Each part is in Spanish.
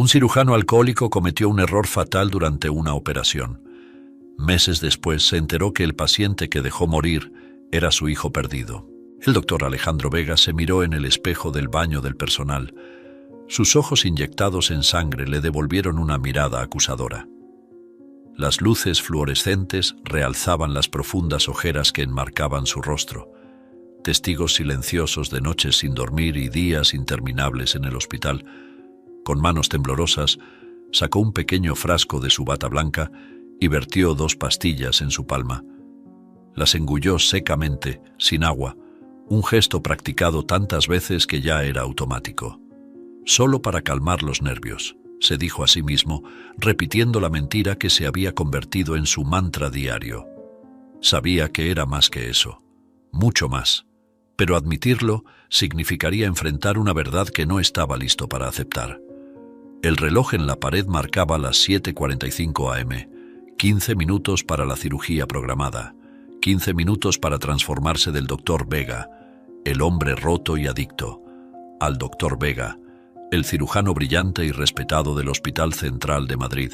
Un cirujano alcohólico cometió un error fatal durante una operación. Meses después se enteró que el paciente que dejó morir era su hijo perdido. El doctor Alejandro Vega se miró en el espejo del baño del personal. Sus ojos inyectados en sangre le devolvieron una mirada acusadora. Las luces fluorescentes realzaban las profundas ojeras que enmarcaban su rostro. Testigos silenciosos de noches sin dormir y días interminables en el hospital. Con manos temblorosas, sacó un pequeño frasco de su bata blanca y vertió 2 pastillas en su palma. Las engulló secamente, sin agua, un gesto practicado tantas veces que ya era automático. Solo para calmar los nervios, se dijo a sí mismo, repitiendo la mentira que se había convertido en su mantra diario. Sabía que era más que eso, mucho más, pero admitirlo significaría enfrentar una verdad que no estaba listo para aceptar. El reloj en la pared marcaba las 7:45 am, 15 minutos para la cirugía programada, 15 minutos para transformarse del doctor Vega, el hombre roto y adicto, al doctor Vega, el cirujano brillante y respetado del Hospital Central de Madrid.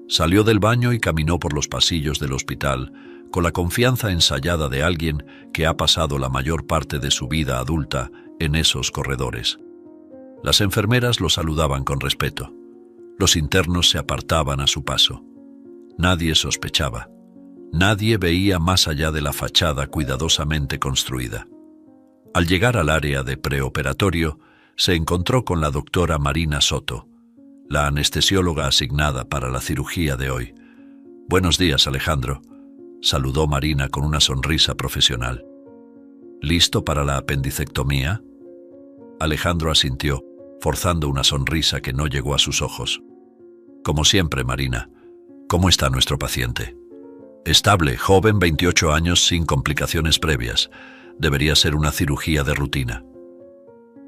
Salió del baño y caminó por los pasillos del hospital, con la confianza ensayada de alguien que ha pasado la mayor parte de su vida adulta en esos corredores. Las enfermeras lo saludaban con respeto. Los internos se apartaban a su paso. Nadie sospechaba. Nadie veía más allá de la fachada cuidadosamente construida. Al llegar al área de preoperatorio, se encontró con la doctora Marina Soto, la anestesióloga asignada para la cirugía de hoy. «Buenos días, Alejandro», saludó Marina con una sonrisa profesional. «¿Listo para la apendicectomía?» Alejandro asintió, forzando una sonrisa que no llegó a sus ojos. «Como siempre, Marina. ¿Cómo está nuestro paciente?» «Estable, joven, 28 años, sin complicaciones previas. Debería ser una cirugía de rutina».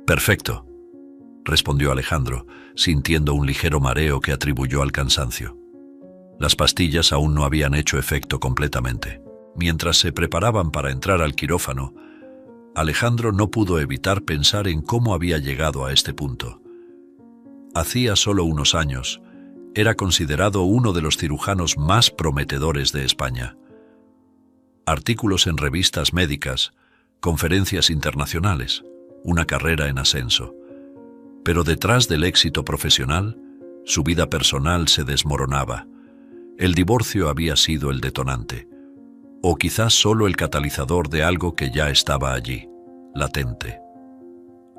«Perfecto», respondió Alejandro, sintiendo un ligero mareo que atribuyó al cansancio. Las pastillas aún no habían hecho efecto completamente. Mientras se preparaban para entrar al quirófano, Alejandro no pudo evitar pensar en cómo había llegado a este punto. Hacía solo unos años, era considerado uno de los cirujanos más prometedores de España. Artículos en revistas médicas, conferencias internacionales, una carrera en ascenso. Pero detrás del éxito profesional, su vida personal se desmoronaba. El divorcio había sido el detonante, o quizás solo el catalizador de algo que ya estaba allí, latente.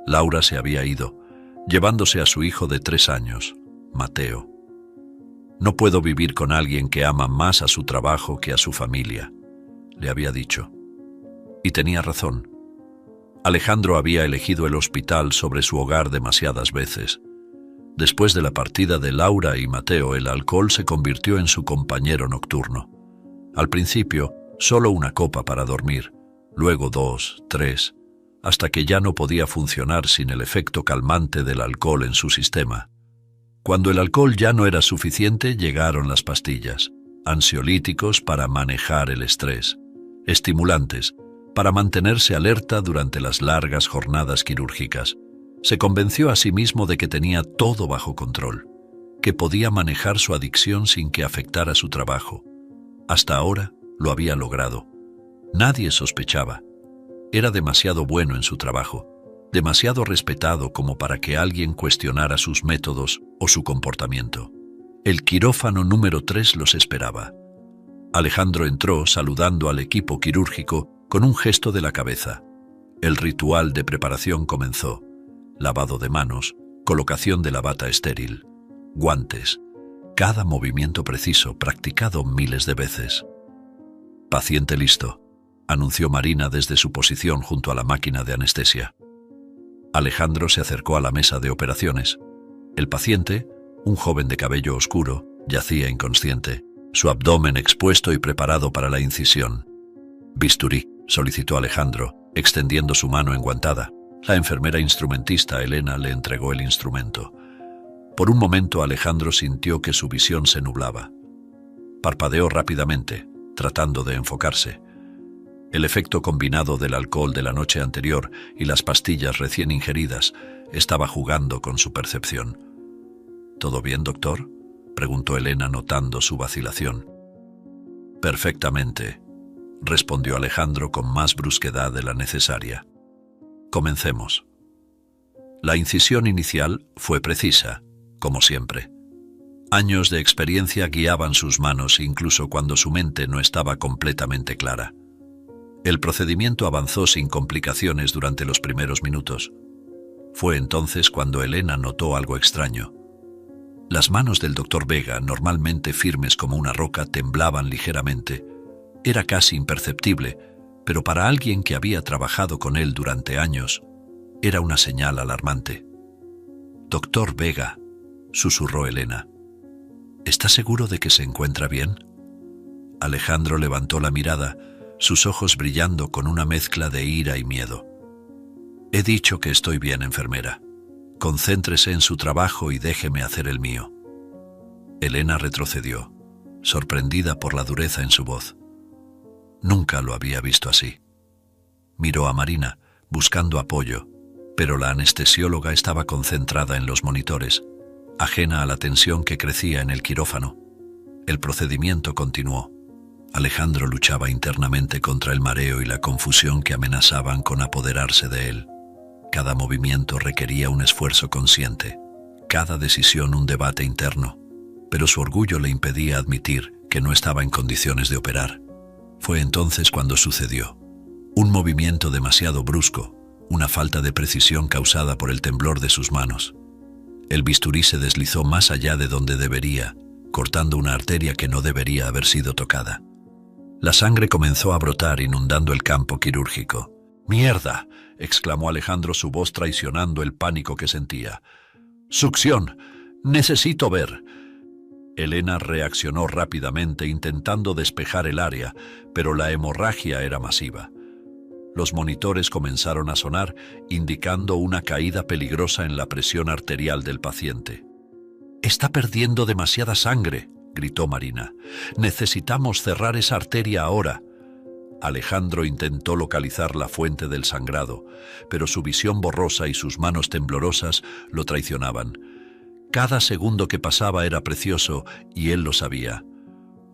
Laura se había ido, llevándose a su hijo de 3 años, Mateo. «No puedo vivir con alguien que ama más a su trabajo que a su familia», le había dicho. Y tenía razón. Alejandro había elegido el hospital sobre su hogar demasiadas veces. Después de la partida de Laura y Mateo, el alcohol se convirtió en su compañero nocturno. Al principio, solo una copa para dormir, luego 2, 3, hasta que ya no podía funcionar sin el efecto calmante del alcohol en su sistema. Cuando el alcohol ya no era suficiente, llegaron las pastillas, ansiolíticos para manejar el estrés, estimulantes, para mantenerse alerta durante las largas jornadas quirúrgicas. Se convenció a sí mismo de que tenía todo bajo control, que podía manejar su adicción sin que afectara su trabajo. Hasta ahora lo había logrado. Nadie sospechaba. Era demasiado bueno en su trabajo, demasiado respetado como para que alguien cuestionara sus métodos o su comportamiento. El quirófano número 3 los esperaba. Alejandro entró saludando al equipo quirúrgico con un gesto de la cabeza. El ritual de preparación comenzó. Lavado de manos, colocación de la bata estéril, guantes, cada movimiento preciso, practicado miles de veces. «Paciente listo», anunció Marina desde su posición junto a la máquina de anestesia. Alejandro se acercó a la mesa de operaciones. El paciente, un joven de cabello oscuro, yacía inconsciente, su abdomen expuesto y preparado para la incisión. «Bisturí», solicitó Alejandro, extendiendo su mano enguantada. La enfermera instrumentista Elena le entregó el instrumento. Por un momento Alejandro sintió que su visión se nublaba. Parpadeó rápidamente, tratando de enfocarse. El efecto combinado del alcohol de la noche anterior y las pastillas recién ingeridas estaba jugando con su percepción. ¿Todo bien, doctor?, preguntó Elena notando su vacilación. Perfectamente, respondió Alejandro con más brusquedad de la necesaria. Comencemos. La incisión inicial fue precisa, como siempre. Años de experiencia guiaban sus manos incluso cuando su mente no estaba completamente clara. El procedimiento avanzó sin complicaciones durante los primeros minutos. Fue entonces cuando Elena notó algo extraño. Las manos del doctor Vega, normalmente firmes como una roca, temblaban ligeramente. Era casi imperceptible, pero para alguien que había trabajado con él durante años, era una señal alarmante. «Doctor Vega», susurró Elena, ¿está seguro de que se encuentra bien? Alejandro levantó la mirada, sus ojos brillando con una mezcla de ira y miedo. «He dicho que estoy bien, enfermera. Concéntrese en su trabajo y déjeme hacer el mío». Elena retrocedió, sorprendida por la dureza en su voz. Nunca lo había visto así. Miró a Marina, buscando apoyo, pero la anestesióloga estaba concentrada en los monitores, ajena a la tensión que crecía en el quirófano. El procedimiento continuó. Alejandro luchaba internamente contra el mareo y la confusión que amenazaban con apoderarse de él. Cada movimiento requería un esfuerzo consciente, cada decisión un debate interno, pero su orgullo le impedía admitir que no estaba en condiciones de operar. Fue entonces cuando sucedió. Un movimiento demasiado brusco, una falta de precisión causada por el temblor de sus manos. El bisturí se deslizó más allá de donde debería, cortando una arteria que no debería haber sido tocada. La sangre comenzó a brotar inundando el campo quirúrgico. «¡Mierda!», exclamó Alejandro, su voz traicionando el pánico que sentía. «¡Succión! ¡Necesito ver!». Elena reaccionó rápidamente intentando despejar el área, pero la hemorragia era masiva. Los monitores comenzaron a sonar, indicando una caída peligrosa en la presión arterial del paciente. «Está perdiendo demasiada sangre», gritó Marina. «Necesitamos cerrar esa arteria ahora». Alejandro intentó localizar la fuente del sangrado, pero su visión borrosa y sus manos temblorosas lo traicionaban. Cada segundo que pasaba era precioso y él lo sabía.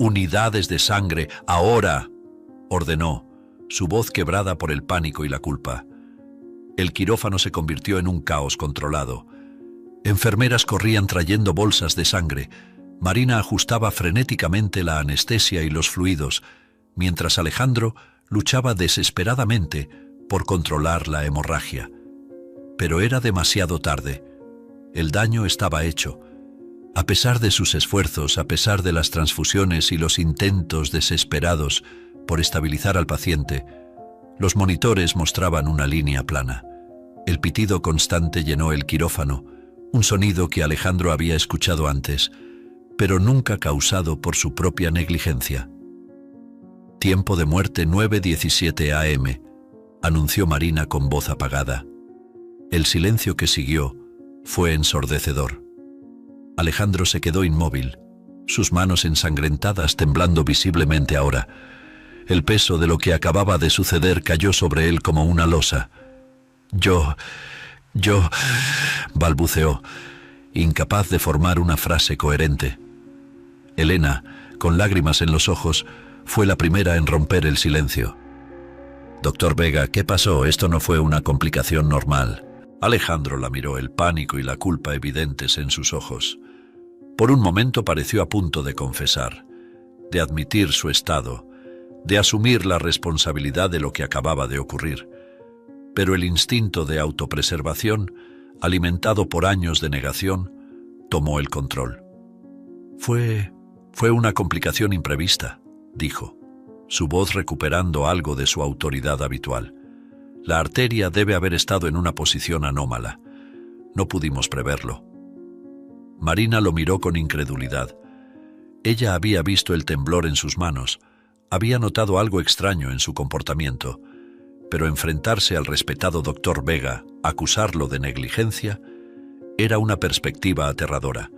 «¡Unidades de sangre, ahora!», ordenó, su voz quebrada por el pánico y la culpa. El quirófano se convirtió en un caos controlado. Enfermeras corrían trayendo bolsas de sangre. Marina ajustaba frenéticamente la anestesia y los fluidos, mientras Alejandro luchaba desesperadamente por controlar la hemorragia. Pero era demasiado tarde. El daño estaba hecho. A pesar de sus esfuerzos, a pesar de las transfusiones y los intentos desesperados por estabilizar al paciente, los monitores mostraban una línea plana. El pitido constante llenó el quirófano, un sonido que Alejandro había escuchado antes, pero nunca causado por su propia negligencia. «Tiempo de muerte 9:17 AM», anunció Marina con voz apagada. El silencio que siguió fue ensordecedor. Alejandro se quedó inmóvil, sus manos ensangrentadas temblando visiblemente ahora. El peso de lo que acababa de suceder cayó sobre él como una losa. Yo, balbuceó, incapaz de formar una frase coherente. Elena, con lágrimas en los ojos, fue la primera en romper el silencio. «Doctor Vega, ¿qué pasó? Esto no fue una complicación normal». Alejandro la miró, el pánico y la culpa evidentes en sus ojos. Por un momento pareció a punto de confesar, de admitir su estado, de asumir la responsabilidad de lo que acababa de ocurrir. Pero el instinto de autopreservación, alimentado por años de negación, tomó el control. Fue una complicación imprevista», dijo, su voz recuperando algo de su autoridad habitual. «La arteria debe haber estado en una posición anómala. No pudimos preverlo». Marina lo miró con incredulidad. Ella había visto el temblor en sus manos, había notado algo extraño en su comportamiento, pero enfrentarse al respetado doctor Vega, acusarlo de negligencia, era una perspectiva aterradora.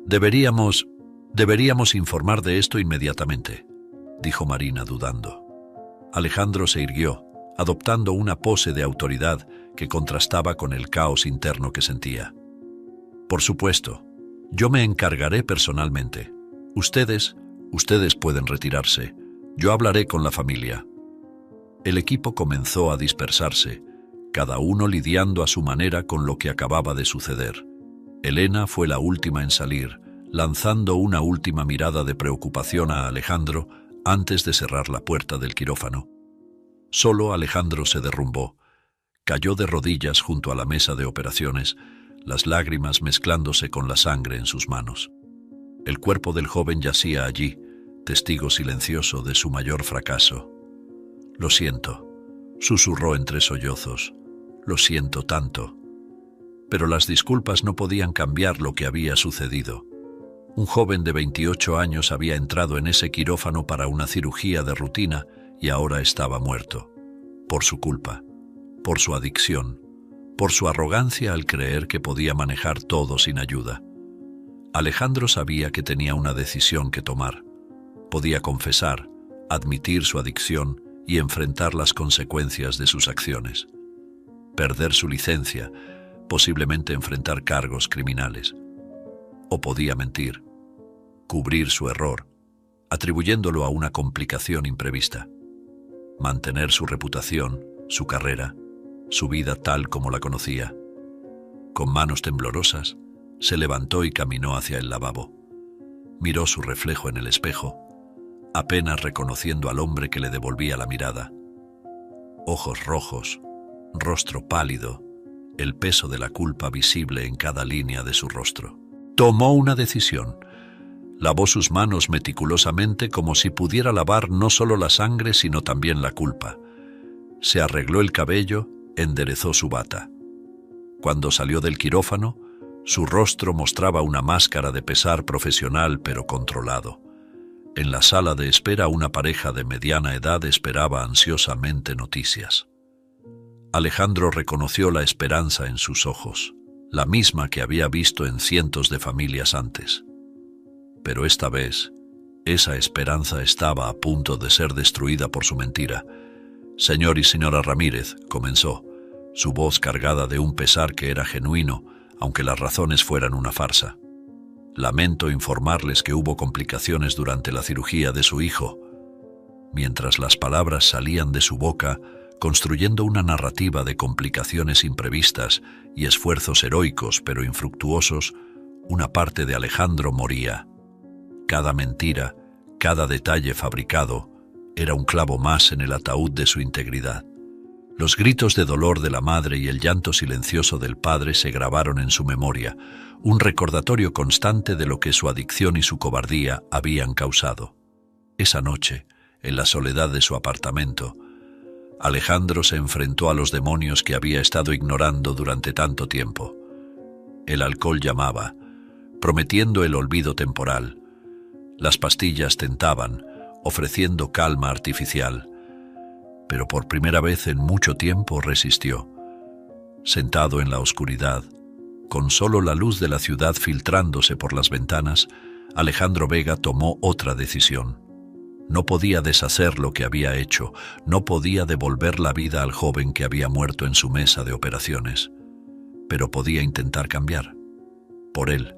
Deberíamos informar de esto inmediatamente», dijo Marina dudando. Alejandro se irguió, adoptando una pose de autoridad que contrastaba con el caos interno que sentía. «Por supuesto», Yo me encargaré personalmente. Ustedes pueden retirarse. Yo hablaré con la familia. El equipo comenzó a dispersarse, cada uno lidiando a su manera con lo que acababa de suceder. Elena fue la última en salir, lanzando una última mirada de preocupación a Alejandro antes de cerrar la puerta del quirófano. Solo Alejandro se derrumbó. Cayó de rodillas junto a la mesa de operaciones, las lágrimas mezclándose con la sangre en sus manos. El cuerpo del joven yacía allí, testigo silencioso de su mayor fracaso. «Lo siento», susurró entre sollozos. «Lo siento tanto». Pero las disculpas no podían cambiar lo que había sucedido. Un joven de 28 años había entrado en ese quirófano para una cirugía de rutina y ahora estaba muerto. Por su culpa, por su adicción, por su arrogancia al creer que podía manejar todo sin ayuda. Alejandro sabía que tenía una decisión que tomar. Podía confesar, admitir su adicción y enfrentar las consecuencias de sus acciones. Perder su licencia, posiblemente enfrentar cargos criminales. O podía mentir, cubrir su error, atribuyéndolo a una complicación imprevista. Mantener su reputación, su carrera, su vida tal como la conocía. Con manos temblorosas, se levantó y caminó hacia el lavabo. Miró su reflejo en el espejo, apenas reconociendo al hombre que le devolvía la mirada. Ojos rojos, rostro pálido, el peso de la culpa visible en cada línea de su rostro. Tomó una decisión. Lavó sus manos meticulosamente como si pudiera lavar no solo la sangre sino también la culpa. Se arregló el cabello, enderezó su bata. Cuando salió del quirófano, su rostro mostraba una máscara de pesar profesional pero controlado. En la sala de espera una pareja de mediana edad esperaba ansiosamente noticias. Alejandro reconoció la esperanza en sus ojos, la misma que había visto en cientos de familias antes. Pero esta vez, esa esperanza estaba a punto de ser destruida por su mentira. «Señor y señora Ramírez», comenzó, su voz cargada de un pesar que era genuino, aunque las razones fueran una farsa. «Lamento informarles que hubo complicaciones durante la cirugía de su hijo». Mientras las palabras salían de su boca, construyendo una narrativa de complicaciones imprevistas y esfuerzos heroicos pero infructuosos, una parte de Alejandro moría. Cada mentira, cada detalle fabricado, era un clavo más en el ataúd de su integridad. Los gritos de dolor de la madre y el llanto silencioso del padre se grabaron en su memoria, un recordatorio constante de lo que su adicción y su cobardía habían causado. Esa noche, en la soledad de su apartamento, Alejandro se enfrentó a los demonios que había estado ignorando durante tanto tiempo. El alcohol llamaba, prometiendo el olvido temporal. Las pastillas tentaban, ofreciendo calma artificial. Pero por primera vez en mucho tiempo resistió. Sentado en la oscuridad, con solo la luz de la ciudad filtrándose por las ventanas, Alejandro Vega tomó otra decisión. No podía deshacer lo que había hecho, no podía devolver la vida al joven que había muerto en su mesa de operaciones, pero podía intentar cambiar. Por él,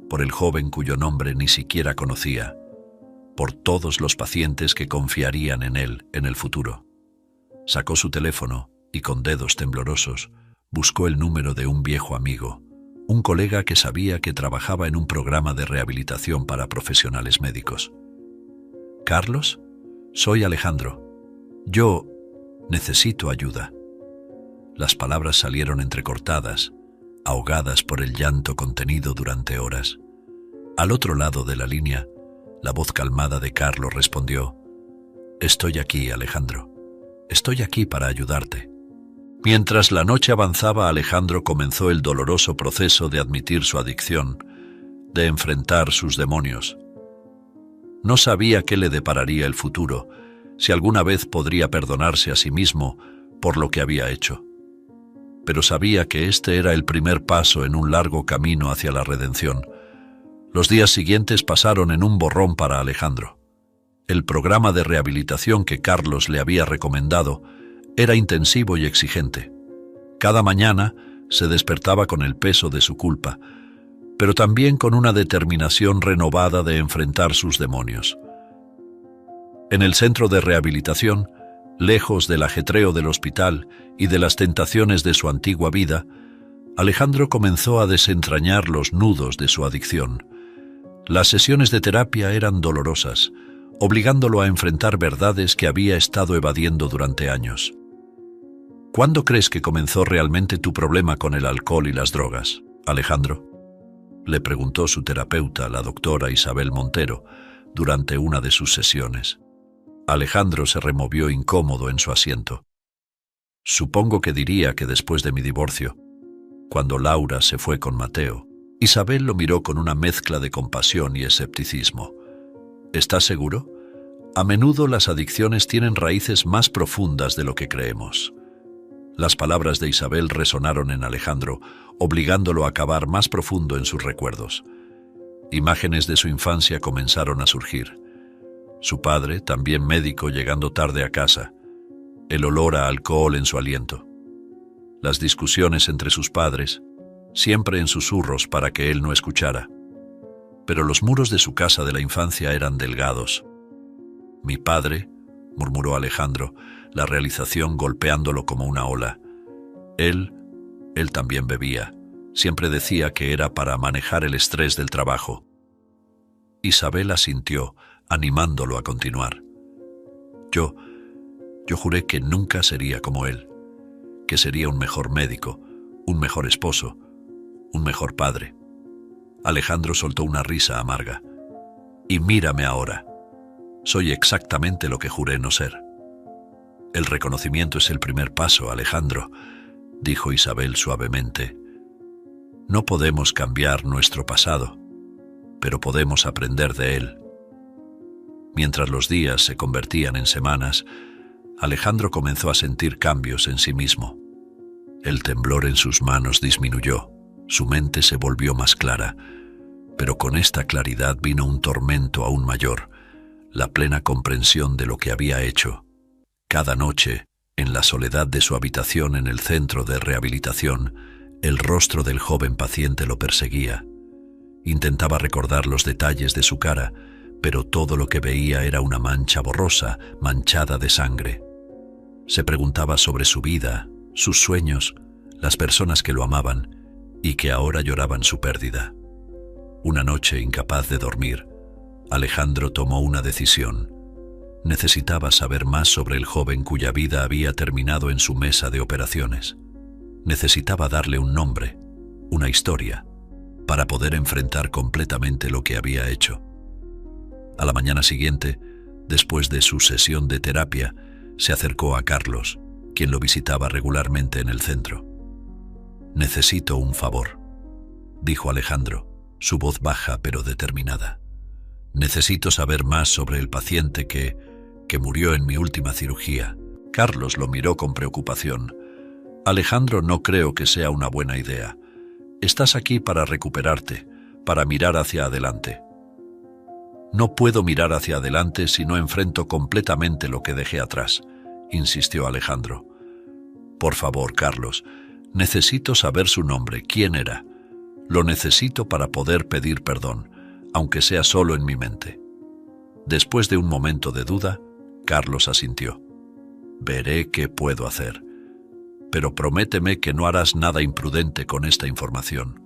por el joven cuyo nombre ni siquiera conocía, por todos los pacientes que confiarían en él en el futuro. Sacó su teléfono y con dedos temblorosos buscó el número de un viejo amigo, un colega que sabía que trabajaba en un programa de rehabilitación para profesionales médicos. «Carlos, soy Alejandro. Yo necesito ayuda». Las palabras salieron entrecortadas, ahogadas por el llanto contenido durante horas. Al otro lado de la línea, la voz calmada de Carlos respondió: «Estoy aquí, Alejandro. Estoy aquí para ayudarte». Mientras la noche avanzaba, Alejandro comenzó el doloroso proceso de admitir su adicción, de enfrentar sus demonios. No sabía qué le depararía el futuro, si alguna vez podría perdonarse a sí mismo por lo que había hecho. Pero sabía que este era el primer paso en un largo camino hacia la redención. Los días siguientes pasaron en un borrón para Alejandro. El programa de rehabilitación que Carlos le había recomendado era intensivo y exigente. Cada mañana se despertaba con el peso de su culpa, pero también con una determinación renovada de enfrentar sus demonios. En el centro de rehabilitación, lejos del ajetreo del hospital y de las tentaciones de su antigua vida, Alejandro comenzó a desentrañar los nudos de su adicción. Las sesiones de terapia eran dolorosas, obligándolo a enfrentar verdades que había estado evadiendo durante años. ¿Cuándo crees que comenzó realmente tu problema con el alcohol y las drogas, Alejandro?, le preguntó su terapeuta, la doctora Isabel Montero, durante una de sus sesiones. Alejandro se removió incómodo en su asiento. Supongo que diría que después de mi divorcio, cuando Laura se fue con Mateo. Isabel lo miró con una mezcla de compasión y escepticismo. ¿Estás seguro? A menudo las adicciones tienen raíces más profundas de lo que creemos. Las palabras de Isabel resonaron en Alejandro, obligándolo a cavar más profundo en sus recuerdos. Imágenes de su infancia comenzaron a surgir. Su padre, también médico, llegando tarde a casa. El olor a alcohol en su aliento. Las discusiones entre sus padres, siempre en susurros para que él no escuchara. Pero los muros de su casa de la infancia eran delgados. Mi padre, murmuró Alejandro, la realización golpeándolo como una ola. Él también bebía. Siempre decía que era para manejar el estrés del trabajo. Isabel asintió, animándolo a continuar. Yo juré que nunca sería como él, que sería un mejor médico, un mejor esposo, un mejor padre. Alejandro soltó una risa amarga. Y mírame ahora. Soy exactamente lo que juré no ser. El reconocimiento es el primer paso, Alejandro, dijo Isabel suavemente. No podemos cambiar nuestro pasado, pero podemos aprender de él. Mientras los días se convertían en semanas, Alejandro comenzó a sentir cambios en sí mismo. El temblor en sus manos disminuyó, su mente se volvió más clara, pero con esta claridad vino un tormento aún mayor, la plena comprensión de lo que había hecho. Cada noche, en la soledad de su habitación en el centro de rehabilitación, el rostro del joven paciente lo perseguía. Intentaba recordar los detalles de su cara, pero todo lo que veía era una mancha borrosa, manchada de sangre. Se preguntaba sobre su vida, sus sueños, las personas que lo amaban y que ahora lloraban su pérdida. Una noche, incapaz de dormir, Alejandro tomó una decisión. Necesitaba saber más sobre el joven cuya vida había terminado en su mesa de operaciones. Necesitaba darle un nombre, una historia, para poder enfrentar completamente lo que había hecho. A la mañana siguiente, después de su sesión de terapia, se acercó a Carlos, quien lo visitaba regularmente en el centro. «Necesito un favor», dijo Alejandro, su voz baja pero determinada. «Necesito saber más sobre el paciente que murió en mi última cirugía». Carlos lo miró con preocupación. «Alejandro, no creo que sea una buena idea. Estás aquí para recuperarte, para mirar hacia adelante». «No puedo mirar hacia adelante si no enfrento completamente lo que dejé atrás», insistió Alejandro. «Por favor, Carlos, necesito saber su nombre, quién era. Lo necesito para poder pedir perdón, aunque sea solo en mi mente». Después de un momento de duda, Carlos asintió. «Veré qué puedo hacer. Pero prométeme que no harás nada imprudente con esta información».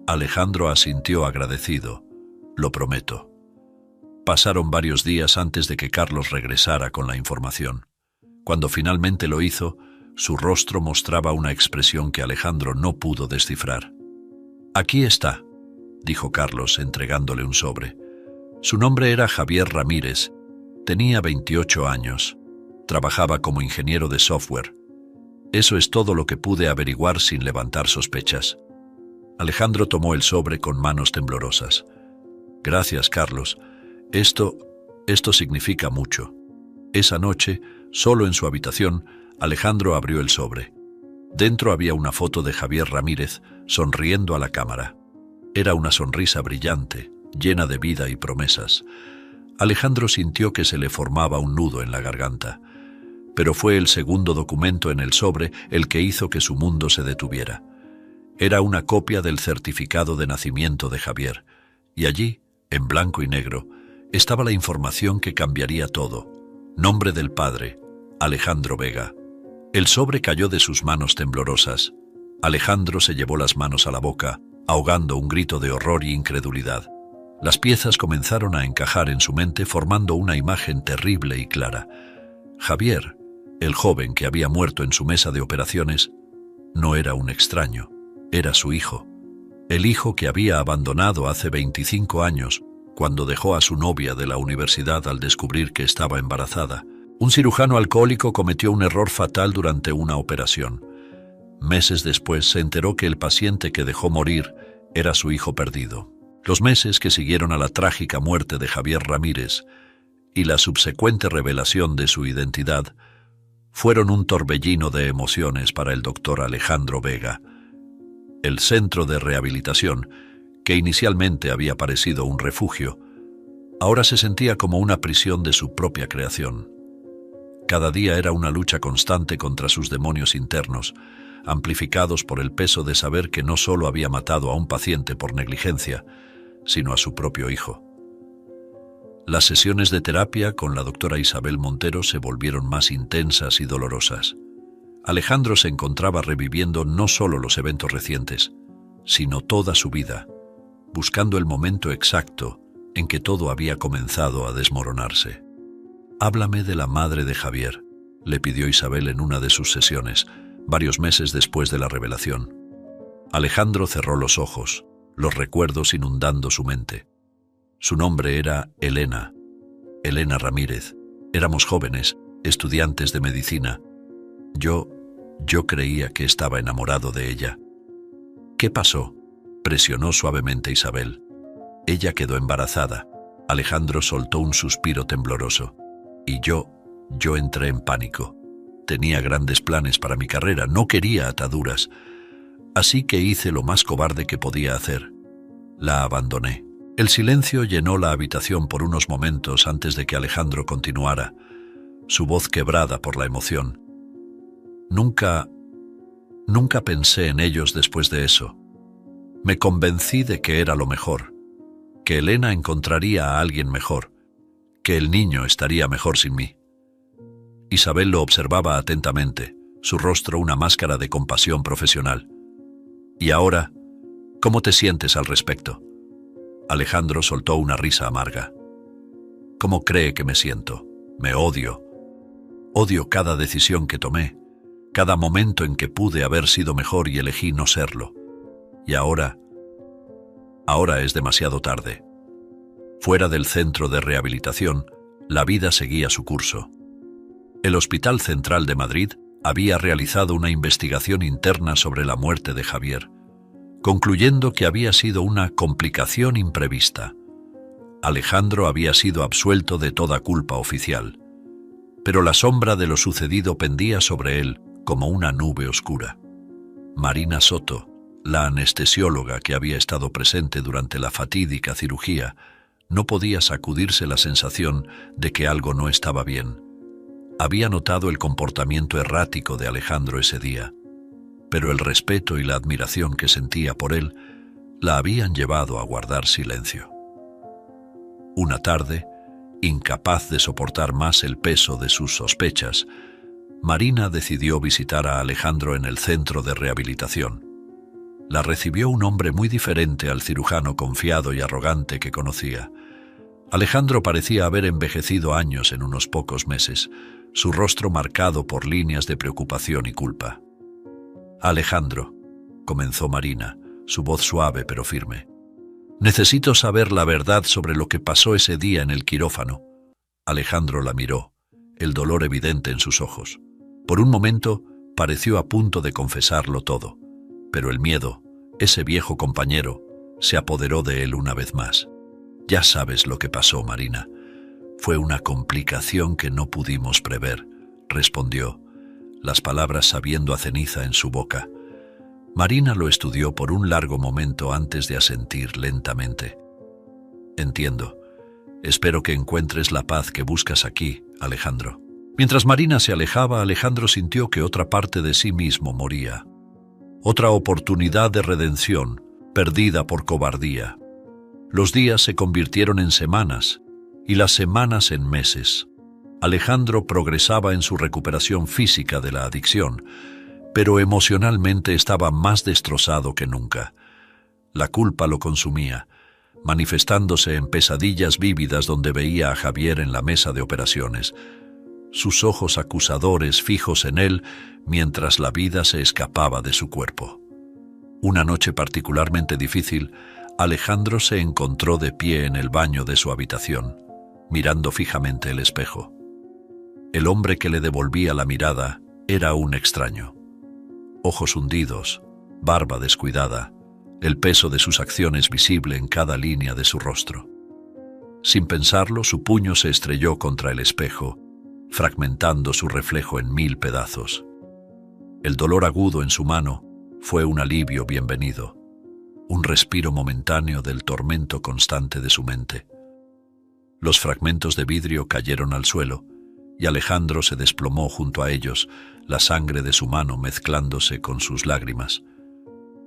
Alejandro asintió agradecido. «Lo prometo». Pasaron varios días antes de que Carlos regresara con la información. Cuando finalmente lo hizo, su rostro mostraba una expresión que Alejandro no pudo descifrar. «Aquí está», dijo Carlos, entregándole un sobre. Su nombre era Javier Ramírez. Tenía 28 años. Trabajaba como ingeniero de software. Eso es todo lo que pude averiguar sin levantar sospechas. Alejandro tomó el sobre con manos temblorosas. «Gracias, Carlos. Esto significa mucho». Esa noche, solo en su habitación, Alejandro abrió el sobre. Dentro había una foto de Javier Ramírez sonriendo a la cámara. Era una sonrisa brillante, llena de vida y promesas. Alejandro sintió que se le formaba un nudo en la garganta, pero fue el segundo documento en el sobre el que hizo que su mundo se detuviera. Era una copia del certificado de nacimiento de Javier, y allí, en blanco y negro, estaba la información que cambiaría todo. Nombre del padre, Alejandro Vega. El sobre cayó de sus manos temblorosas. Alejandro se llevó las manos a la boca, ahogando un grito de horror y incredulidad. Las piezas comenzaron a encajar en su mente formando una imagen terrible y clara. Javier, el joven que había muerto en su mesa de operaciones, no era un extraño, era su hijo. El hijo que había abandonado hace 25 años, cuando dejó a su novia de la universidad al descubrir que estaba embarazada. Un cirujano alcohólico cometió un error fatal durante una operación. Meses después se enteró que el paciente que dejó morir era su hijo perdido. Los meses que siguieron a la trágica muerte de Javier Ramírez y la subsecuente revelación de su identidad fueron un torbellino de emociones para el doctor Alejandro Vega. El centro de rehabilitación, que inicialmente había parecido un refugio, ahora se sentía como una prisión de su propia creación. Cada día era una lucha constante contra sus demonios internos, amplificados por el peso de saber que no solo había matado a un paciente por negligencia, sino a su propio hijo. Las sesiones de terapia con la doctora Isabel Montero se volvieron más intensas y dolorosas. Alejandro se encontraba reviviendo no solo los eventos recientes, sino toda su vida, buscando el momento exacto en que todo había comenzado a desmoronarse. «Háblame de la madre de Javier», le pidió Isabel en una de sus sesiones, varios meses después de la revelación. Alejandro cerró los ojos, los recuerdos inundando su mente. Su nombre era Elena Ramírez. Éramos jóvenes, estudiantes de medicina. Yo creía que estaba enamorado de ella. «¿Qué pasó?», presionó suavemente Isabel. «Ella quedó embarazada». Alejandro soltó un suspiro tembloroso. «Y yo entré en pánico. Tenía grandes planes para mi carrera, no quería ataduras. Así que hice lo más cobarde que podía hacer. La abandoné». El silencio llenó la habitación por unos momentos antes de que Alejandro continuara, su voz quebrada por la emoción. Nunca pensé en ellos después de eso. Me convencí de que era lo mejor, que Elena encontraría a alguien mejor, que el niño estaría mejor sin mí. Isabel lo observaba atentamente, su rostro una máscara de compasión profesional. «¿Y ahora, cómo te sientes al respecto?». Alejandro soltó una risa amarga. «¿Cómo cree que me siento? Me odio. Odio cada decisión que tomé, cada momento en que pude haber sido mejor y elegí no serlo. Y ahora es demasiado tarde». Fuera del centro de rehabilitación, la vida seguía su curso. El Hospital Central de Madrid había realizado una investigación interna sobre la muerte de Javier, concluyendo que había sido una complicación imprevista. Alejandro había sido absuelto de toda culpa oficial, pero la sombra de lo sucedido pendía sobre él como una nube oscura. Marina Soto, la anestesióloga que había estado presente durante la fatídica cirugía, no podía sacudirse la sensación de que algo no estaba bien. Había notado el comportamiento errático de Alejandro ese día, pero el respeto y la admiración que sentía por él la habían llevado a guardar silencio. Una tarde, incapaz de soportar más el peso de sus sospechas, Marina decidió visitar a Alejandro en el centro de rehabilitación. La recibió un hombre muy diferente al cirujano confiado y arrogante que conocía. Alejandro parecía haber envejecido años en unos pocos meses, su rostro marcado por líneas de preocupación y culpa. «Alejandro», comenzó Marina, su voz suave pero firme, «necesito saber la verdad sobre lo que pasó ese día en el quirófano». Alejandro la miró, el dolor evidente en sus ojos. Por un momento pareció a punto de confesarlo todo, pero el miedo, ese viejo compañero, se apoderó de él una vez más. «Ya sabes lo que pasó, Marina. Fue una complicación que no pudimos prever», respondió, las palabras sabiendo a ceniza en su boca. Marina lo estudió por un largo momento antes de asentir lentamente. «Entiendo. Espero que encuentres la paz que buscas aquí, Alejandro». Mientras Marina se alejaba, Alejandro sintió que otra parte de sí mismo moría. Otra oportunidad de redención, perdida por cobardía. Los días se convirtieron en semanas y las semanas en meses. Alejandro progresaba en su recuperación física de la adicción, pero emocionalmente estaba más destrozado que nunca. La culpa lo consumía, manifestándose en pesadillas vívidas donde veía a Javier en la mesa de operaciones, sus ojos acusadores fijos en él mientras la vida se escapaba de su cuerpo. Una noche particularmente difícil, Alejandro se encontró de pie en el baño de su habitación, mirando fijamente el espejo. El hombre que le devolvía la mirada era un extraño. Ojos hundidos, barba descuidada, el peso de sus acciones visible en cada línea de su rostro. Sin pensarlo, su puño se estrelló contra el espejo, fragmentando su reflejo en 1000 pedazos. El dolor agudo en su mano fue un alivio bienvenido, un respiro momentáneo del tormento constante de su mente. Los fragmentos de vidrio cayeron al suelo y Alejandro se desplomó junto a ellos, la sangre de su mano mezclándose con sus lágrimas.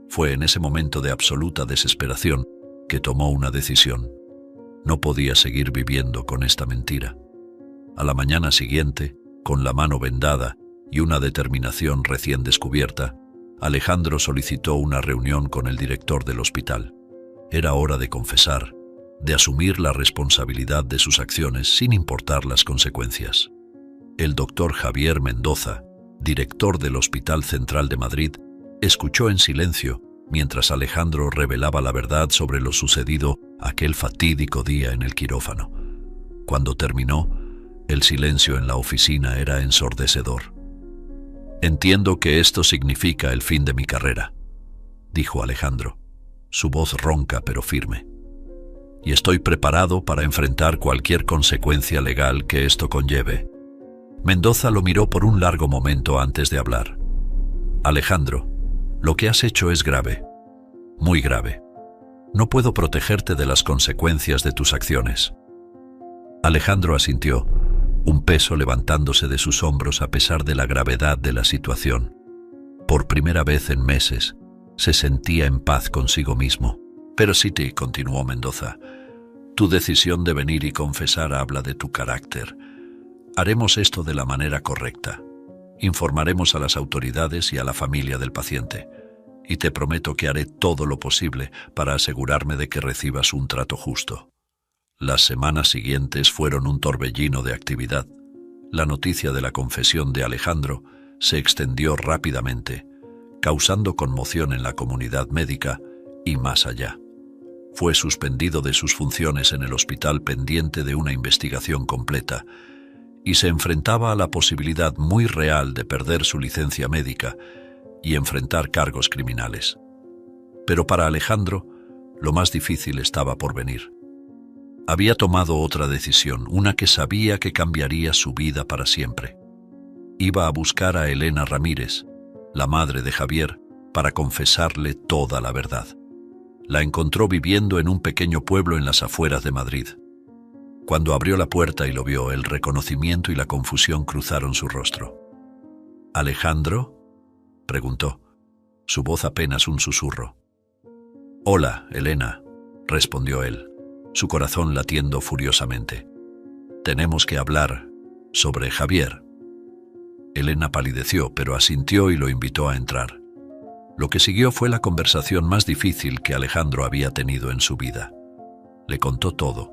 Fue en ese momento de absoluta desesperación que tomó una decisión. No podía seguir viviendo con esta mentira. A la mañana siguiente, con la mano vendada y una determinación recién descubierta, Alejandro solicitó una reunión con el director del hospital. Era hora de confesar, de asumir la responsabilidad de sus acciones sin importar las consecuencias. El doctor Javier Mendoza, director del Hospital Central de Madrid, escuchó en silencio mientras Alejandro revelaba la verdad sobre lo sucedido aquel fatídico día en el quirófano. Cuando terminó, el silencio en la oficina era ensordecedor. «Entiendo que esto significa el fin de mi carrera», dijo Alejandro, su voz ronca pero firme. «Y estoy preparado para enfrentar cualquier consecuencia legal que esto conlleve». Mendoza lo miró por un largo momento antes de hablar. «Alejandro, lo que has hecho es grave, muy grave. No puedo protegerte de las consecuencias de tus acciones». Alejandro asintió, un peso levantándose de sus hombros a pesar de la gravedad de la situación. Por primera vez en meses, se sentía en paz consigo mismo. «Pero Siti», continuó Mendoza, «tu decisión de venir y confesar habla de tu carácter. Haremos esto de la manera correcta. Informaremos a las autoridades y a la familia del paciente, y te prometo que haré todo lo posible para asegurarme de que recibas un trato justo». Las semanas siguientes fueron un torbellino de actividad. La noticia de la confesión de Alejandro se extendió rápidamente, causando conmoción en la comunidad médica y más allá. Fue suspendido de sus funciones en el hospital pendiente de una investigación completa, y se enfrentaba a la posibilidad muy real de perder su licencia médica y enfrentar cargos criminales. Pero para Alejandro, lo más difícil estaba por venir. Había tomado otra decisión, una que sabía que cambiaría su vida para siempre. Iba a buscar a Elena Ramírez, la madre de Javier, para confesarle toda la verdad. La encontró viviendo en un pequeño pueblo en las afueras de Madrid. Cuando abrió la puerta y lo vio, el reconocimiento y la confusión cruzaron su rostro. «¿Alejandro?», preguntó, su voz apenas un susurro. «Hola, Elena», respondió él, su corazón latiendo furiosamente. «Tenemos que hablar sobre Javier». Elena palideció, pero asintió y lo invitó a entrar. Lo que siguió fue la conversación más difícil que Alejandro había tenido en su vida. Le contó todo,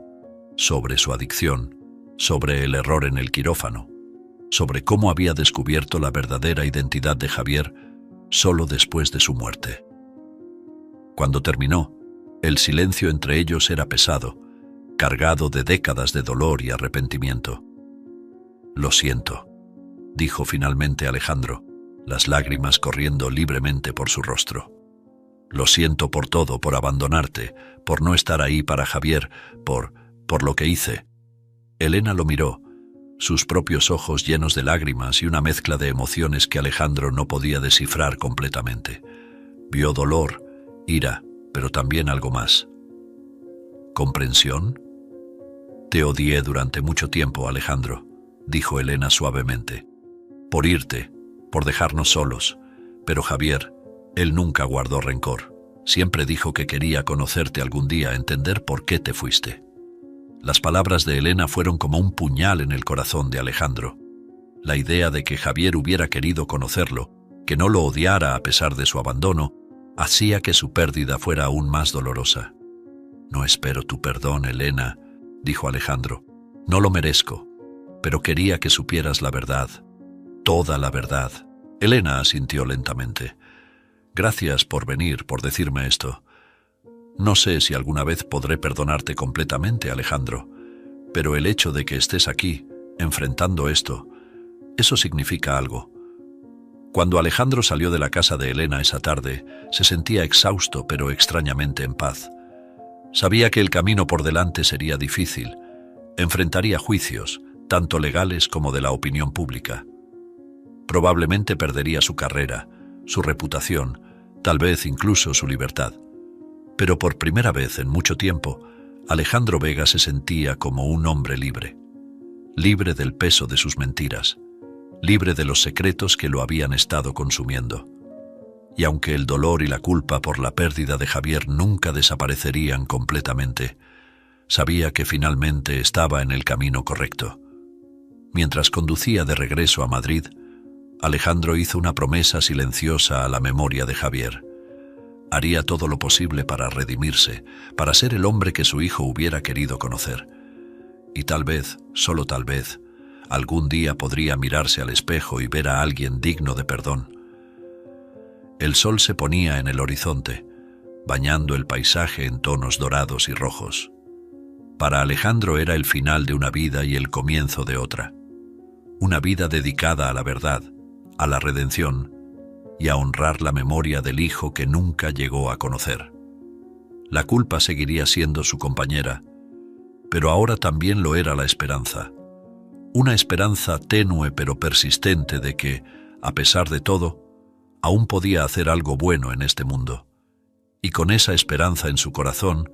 sobre su adicción, sobre el error en el quirófano, sobre cómo había descubierto la verdadera identidad de Javier solo después de su muerte. Cuando terminó, el silencio entre ellos era pesado, cargado de décadas de dolor y arrepentimiento. «Lo siento», dijo finalmente Alejandro, las lágrimas corriendo libremente por su rostro. «Lo siento por todo, por abandonarte, por no estar ahí para Javier, por lo que hice». Elena lo miró, sus propios ojos llenos de lágrimas y una mezcla de emociones que Alejandro no podía descifrar completamente. Vio dolor, ira, pero también algo más. «¿Comprensión?» «Te odié durante mucho tiempo, Alejandro», dijo Elena suavemente. «Por irte, por dejarnos solos. Pero Javier, Él nunca guardó rencor. Siempre dijo que quería conocerte algún día, entender por qué te fuiste. Las palabras de Elena fueron como un puñal en el corazón de Alejandro. La idea de que Javier hubiera querido conocerlo, que no lo odiara a pesar de su abandono, hacía que su pérdida fuera aún más dolorosa. «No espero tu perdón, Elena», dijo Alejandro. «No lo merezco, pero quería que supieras la verdad, toda la verdad». Elena asintió lentamente. «Gracias por venir, por decirme esto. No sé si alguna vez podré perdonarte completamente, Alejandro, pero el hecho de que estés aquí, enfrentando esto, eso significa algo». Cuando Alejandro salió de la casa de Elena esa tarde, se sentía exhausto pero extrañamente en paz. Sabía que el camino por delante sería difícil. Enfrentaría juicios, tanto legales como de la opinión pública. Probablemente perdería su carrera, su reputación, tal vez incluso su libertad. Pero por primera vez en mucho tiempo, Alejandro Vega se sentía como un hombre libre. Libre del peso de sus mentiras, libre de los secretos que lo habían estado consumiendo. Y aunque el dolor y la culpa por la pérdida de Javier nunca desaparecerían completamente, sabía que finalmente estaba en el camino correcto. Mientras conducía de regreso a Madrid, Alejandro hizo una promesa silenciosa a la memoria de Javier. Haría todo lo posible para redimirse, para ser el hombre que su hijo hubiera querido conocer. Y tal vez, solo tal vez, algún día podría mirarse al espejo y ver a alguien digno de perdón. El sol se ponía en el horizonte, bañando el paisaje en tonos dorados y rojos. Para Alejandro era el final de una vida y el comienzo de otra. Una vida dedicada a la verdad, a la redención y a honrar la memoria del hijo que nunca llegó a conocer. La culpa seguiría siendo su compañera, pero ahora también lo era la esperanza. Una esperanza tenue pero persistente de que, a pesar de todo, aún podía hacer algo bueno en este mundo. Y con esa esperanza en su corazón,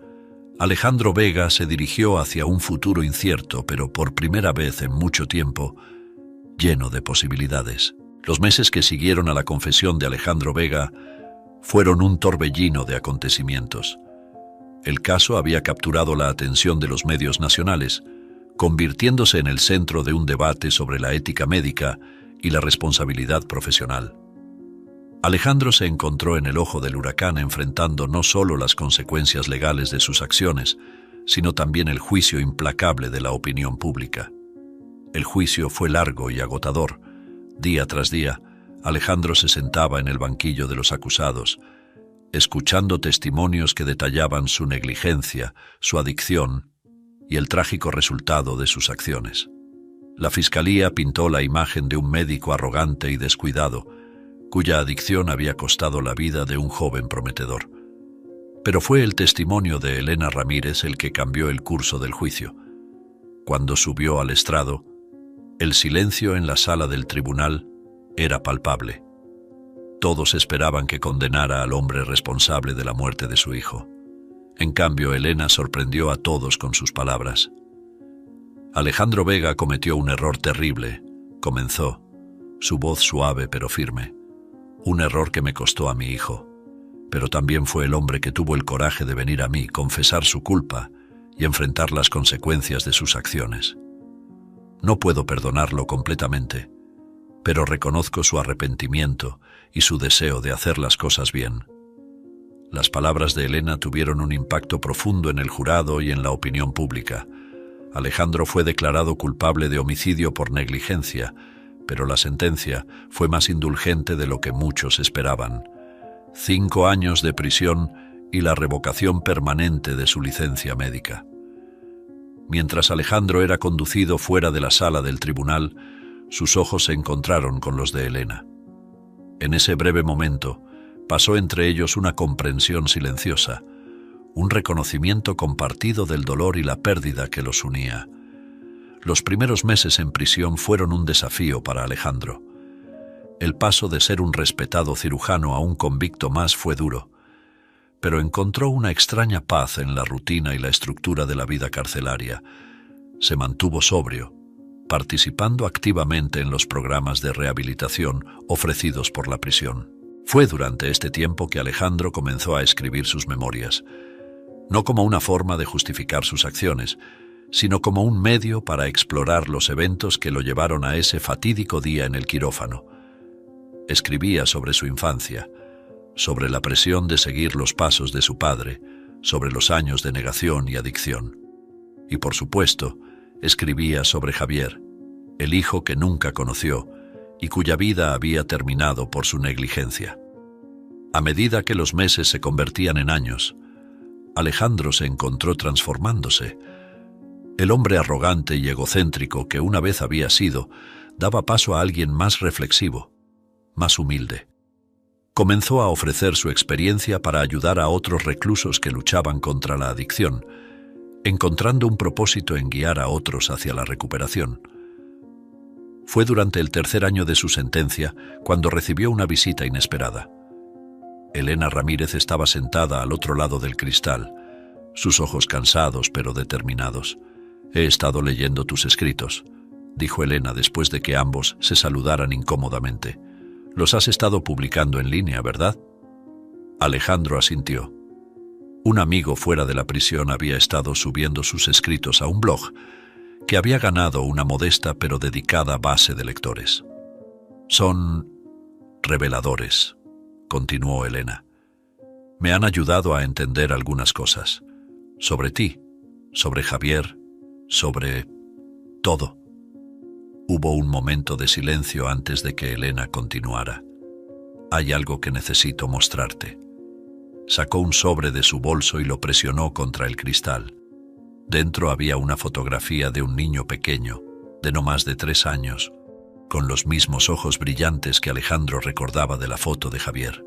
Alejandro Vega se dirigió hacia un futuro incierto, pero por primera vez en mucho tiempo, lleno de posibilidades. Los meses que siguieron a la confesión de Alejandro Vega fueron un torbellino de acontecimientos. El caso había capturado la atención de los medios nacionales, convirtiéndose en el centro de un debate sobre la ética médica y la responsabilidad profesional. Alejandro se encontró en el ojo del huracán enfrentando no solo las consecuencias legales de sus acciones, sino también el juicio implacable de la opinión pública. El juicio fue largo y agotador. Día tras día, Alejandro se sentaba en el banquillo de los acusados, escuchando testimonios que detallaban su negligencia, su adicción y el trágico resultado de sus acciones. La fiscalía pintó la imagen de un médico arrogante y descuidado, cuya adicción había costado la vida de un joven prometedor. Pero fue el testimonio de Elena Ramírez el que cambió el curso del juicio. Cuando subió al estrado, el silencio en la sala del tribunal era palpable. Todos esperaban que condenara al hombre responsable de la muerte de su hijo. En cambio, Elena sorprendió a todos con sus palabras. Alejandro Vega cometió un error terrible, comenzó, su voz suave pero firme. Un error que me costó a mi hijo, pero también fue el hombre que tuvo el coraje de venir a mí, confesar su culpa y enfrentar las consecuencias de sus acciones. No puedo perdonarlo completamente, pero reconozco su arrepentimiento y su deseo de hacer las cosas bien. Las palabras de Elena tuvieron un impacto profundo en el jurado y en la opinión pública. Alejandro fue declarado culpable de homicidio por negligencia, pero la sentencia fue más indulgente de lo que muchos esperaban. 5 años de prisión y la revocación permanente de su licencia médica. Mientras Alejandro era conducido fuera de la sala del tribunal, sus ojos se encontraron con los de Elena. En ese breve momento, pasó entre ellos una comprensión silenciosa, un reconocimiento compartido del dolor y la pérdida que los unía. Los primeros meses en prisión fueron un desafío para Alejandro. El paso de ser un respetado cirujano a un convicto más fue duro, pero encontró una extraña paz en la rutina y la estructura de la vida carcelaria. Se mantuvo sobrio, participando activamente en los programas de rehabilitación ofrecidos por la prisión. Fue durante este tiempo que Alejandro comenzó a escribir sus memorias, no como una forma de justificar sus acciones, sino como un medio para explorar los eventos que lo llevaron a ese fatídico día en el quirófano. Escribía sobre su infancia, sobre la presión de seguir los pasos de su padre, sobre los años de negación y adicción. Y por supuesto, escribía sobre Javier, el hijo que nunca conoció y cuya vida había terminado por su negligencia. A medida que los meses se convertían en años, Alejandro se encontró transformándose. El hombre arrogante y egocéntrico que una vez había sido, daba paso a alguien más reflexivo, más humilde. Comenzó a ofrecer su experiencia para ayudar a otros reclusos que luchaban contra la adicción, encontrando un propósito en guiar a otros hacia la recuperación. Fue durante el tercer año de su sentencia cuando recibió una visita inesperada. Elena Ramírez estaba sentada al otro lado del cristal, sus ojos cansados pero determinados. «He estado leyendo tus escritos», dijo Elena después de que ambos se saludaran incómodamente. «Los has estado publicando en línea, ¿verdad?» Alejandro asintió. Un amigo fuera de la prisión había estado subiendo sus escritos a un blog que había ganado una modesta pero dedicada base de lectores. «Son reveladores», continuó Elena. «Me han ayudado a entender algunas cosas. Sobre ti, sobre Javier, sobre todo». Hubo un momento de silencio antes de que Elena continuara. «Hay algo que necesito mostrarte». Sacó un sobre de su bolso y lo presionó contra el cristal. Dentro había una fotografía de un niño pequeño, de no más de 3 años, con los mismos ojos brillantes que Alejandro recordaba de la foto de Javier.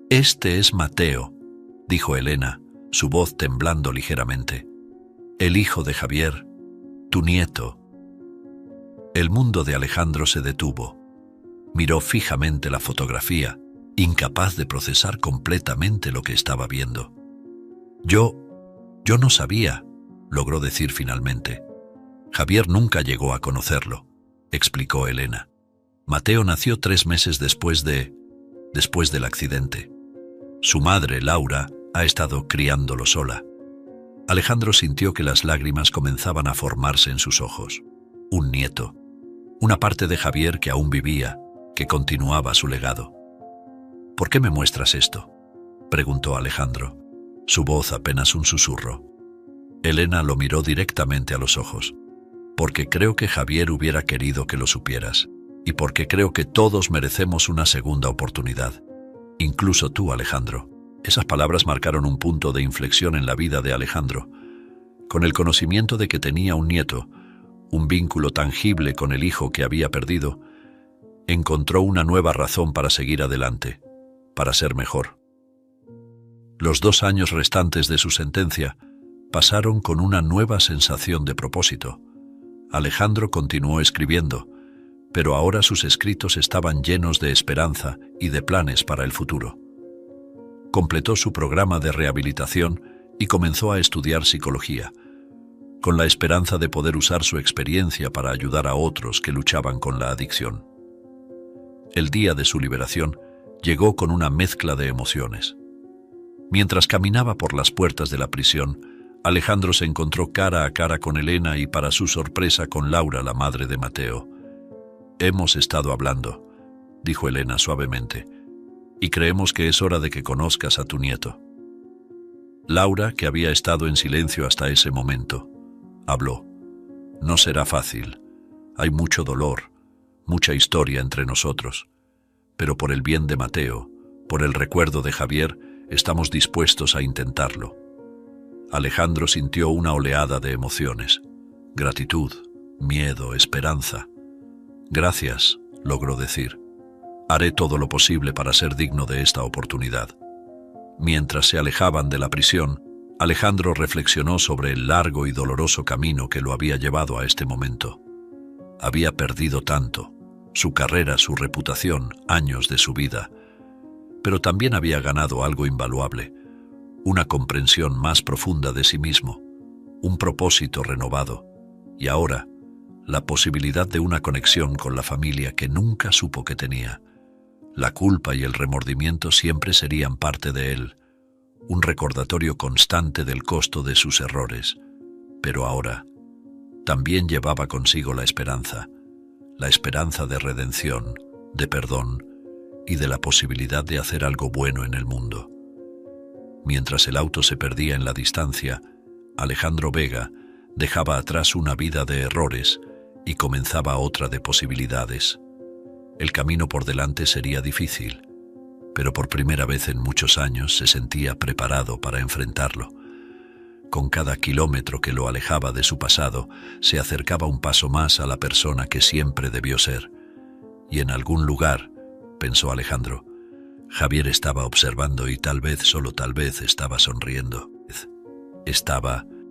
«Este es Mateo», dijo Elena, su voz temblando ligeramente. «El hijo de Javier, tu nieto». El mundo de Alejandro se detuvo. Miró fijamente la fotografía, incapaz de procesar completamente lo que estaba viendo. Yo no sabía», logró decir finalmente. «Javier nunca llegó a conocerlo», explicó Elena. «Mateo nació 3 meses después del accidente. Su madre, Laura, ha estado criándolo sola». Alejandro sintió que las lágrimas comenzaban a formarse en sus ojos. Un nieto, una parte de Javier que aún vivía, que continuaba su legado. «¿Por qué me muestras esto?», preguntó Alejandro, su voz apenas un susurro. Elena lo miró directamente a los ojos. «Porque creo que Javier hubiera querido que lo supieras, y porque creo que todos merecemos una segunda oportunidad. Incluso tú, Alejandro». Esas palabras marcaron un punto de inflexión en la vida de Alejandro. Con el conocimiento de que tenía un nieto, un vínculo tangible con el hijo que había perdido, encontró una nueva razón para seguir adelante, para ser mejor. Los 2 años restantes de su sentencia pasaron con una nueva sensación de propósito. Alejandro continuó escribiendo, pero ahora sus escritos estaban llenos de esperanza y de planes para el futuro. Completó su programa de rehabilitación y comenzó a estudiar psicología, con la esperanza de poder usar su experiencia para ayudar a otros que luchaban con la adicción. El día de su liberación llegó con una mezcla de emociones. Mientras caminaba por las puertas de la prisión, Alejandro se encontró cara a cara con Elena y, para su sorpresa, con Laura, la madre de Mateo. «Hemos estado hablando», dijo Elena suavemente, «y creemos que es hora de que conozcas a tu nieto». Laura, que había estado en silencio hasta ese momento, habló. «No será fácil. Hay mucho dolor, mucha historia entre nosotros. Pero por el bien de Mateo, por el recuerdo de Javier, estamos dispuestos a intentarlo». Alejandro sintió una oleada de emociones. Gratitud, miedo, esperanza. «Gracias», logró decir. «Haré todo lo posible para ser digno de esta oportunidad». Mientras se alejaban de la prisión, Alejandro reflexionó sobre el largo y doloroso camino que lo había llevado a este momento. Había perdido tanto, su carrera, su reputación, años de su vida, pero también había ganado algo invaluable, una comprensión más profunda de sí mismo, un propósito renovado, y ahora, la posibilidad de una conexión con la familia que nunca supo que tenía, La culpa y el remordimiento siempre serían parte de él, un recordatorio constante del costo de sus errores. Pero ahora también llevaba consigo la esperanza de redención, de perdón y de la posibilidad de hacer algo bueno en el mundo. Mientras el auto se perdía en la distancia, Alejandro Vega dejaba atrás una vida de errores y comenzaba otra de posibilidades. El camino por delante sería difícil, pero por primera vez en muchos años se sentía preparado para enfrentarlo. Con cada kilómetro que lo alejaba de su pasado, se acercaba un paso más a la persona que siempre debió ser. Y en algún lugar, pensó Alejandro, Javier estaba observando y tal vez, solo tal vez, estaba sonriendo. Estaba